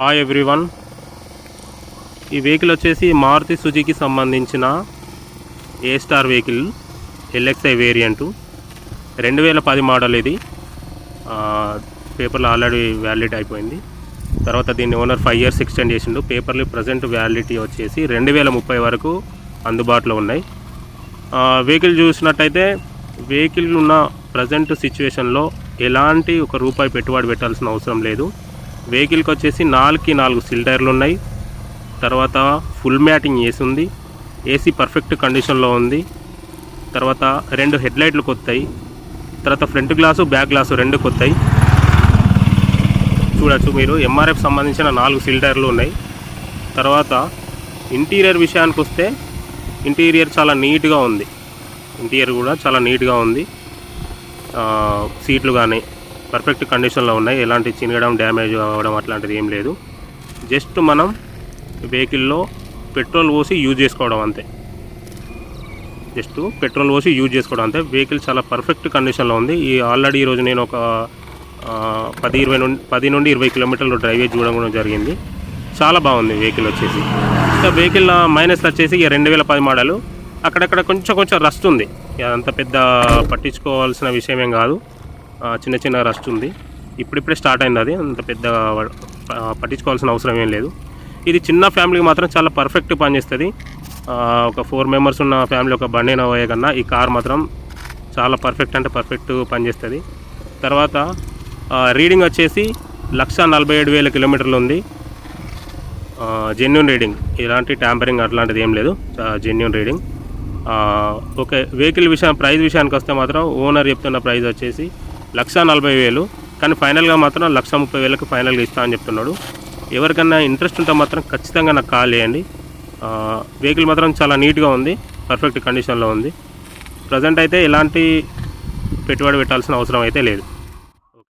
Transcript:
Hi everyone, ఈ vehicle వచ్చేసి Maruti Suzuki సంబంధించిన A star vehicle LXI variant 2010 model. ఇది పేపర్లో ఆల్రెడీ వ్యాలిడిటీ అయిపోయింది. తర్వాత దీన్ని ఓనర్ 5 years ఎక్స్టెండ్ చేసిండు. పేపర్లు ప్రజెంట్ వ్యాలిడిటీ వచ్చేసి 2030 వరకు అందుబాటులో ఉన్నాయి. వెహికల్ చూసినట్టయితే వెహికల్ ఉన్న ప్రజెంట్ సిచ్యువేషన్లో ఎలాంటి రూపాయి పెట్టుబడి పెట్టాల్సిన అవసరం లేదు. వెహికల్కి వచ్చేసి 4 సిల్ టైర్లు ఉన్నాయి. తర్వాత ఫుల్ మ్యాటింగ్ వేసి ఉంది. ఏసీ పర్ఫెక్ట్ కండిషన్లో ఉంది. తర్వాత 2 హెడ్ లైట్లు కొత్తాయి. తర్వాత ఫ్రంట్ గ్లాసు బ్యాక్ గ్లాసు 2 కొత్తాయి. చూడొచ్చు మీరు. ఎంఆర్ఎఫ్ సంబంధించిన 4 సిల్ టైర్లు ఉన్నాయి. తర్వాత ఇంటీరియర్ విషయానికి వస్తే ఇంటీరియర్ చాలా నీట్గా ఉంది. ఇంటీరియర్ కూడా చాలా నీట్గా ఉంది. సీట్లు కానీ పర్ఫెక్ట్ కండిషన్లో ఉన్నాయి. ఎలాంటి చినగడం డ్యామేజ్ అవ్వడం అట్లాంటిది ఏం లేదు. జస్ట్ మనం వెహికల్లో పెట్రోల్ పోసి యూజ్ చేసుకోవడం అంతే. జస్ట్ పెట్రోల్ పోసి యూజ్ చేసుకోవడం అంతే. వెహికల్ చాలా పర్ఫెక్ట్ కండిషన్లో ఉంది. ఆల్రెడీ ఈరోజు నేను ఒక 10 నుండి 20 కిలోమీటర్లు డ్రైవ్ చేసి చూడడం కూడా జరిగింది. చాలా బాగుంది వెహికల్ వచ్చేసి. ఇంకా వెహికల్ మైనస్ వచ్చేసి 2010 మోడల్. అక్కడక్కడ కొంచెం రస్ట్ ఉంది. అంత పెద్ద పట్టించుకోవాల్సిన విషయం ఏం కాదు. చిన్న రస్ట్ ఉంది. ఇప్పుడిప్పుడే స్టార్ట్ అయింది. అది అంత పెద్ద పట్టించుకోవాల్సిన అవసరం ఏం లేదు. ఇది చిన్న ఫ్యామిలీకి మాత్రం చాలా పర్ఫెక్ట్ పనిచేస్తుంది. ఒక 4 members ఉన్న ఫ్యామిలీ ఒక బండిన పోయే కన్నా ఈ కార్ మాత్రం చాలా పర్ఫెక్ట్ అంటే పర్ఫెక్ట్ పనిచేస్తుంది. తర్వాత రీడింగ్ వచ్చేసి 1,47,000 కిలోమీటర్లు ఉంది. జెన్యూన్ రీడింగ్, ఎలాంటి ట్యాంపరింగ్ అట్లాంటిది ఏం లేదు. Genuine reading. Okay, vehicle price విషయానికి వస్తే మాత్రం ఓనర్ చెప్తున్న ప్రైస్ వచ్చేసి 1,40,000. కానీ ఫైనల్గా మాత్రం 1,30,000కి ఫైనల్గా ఇస్తా అని చెప్తున్నాడు. ఎవరికన్నా ఇంట్రెస్ట్ ఉంటే మాత్రం ఖచ్చితంగా నాకు కాల్ చేయండి. వెహికల్ మాత్రం చాలా నీట్గా ఉంది, పర్ఫెక్ట్ కండిషన్లో ఉంది. ప్రజెంట్ అయితే ఎలాంటి పెట్టుబడి పెట్టాల్సిన అవసరం అయితే లేదు.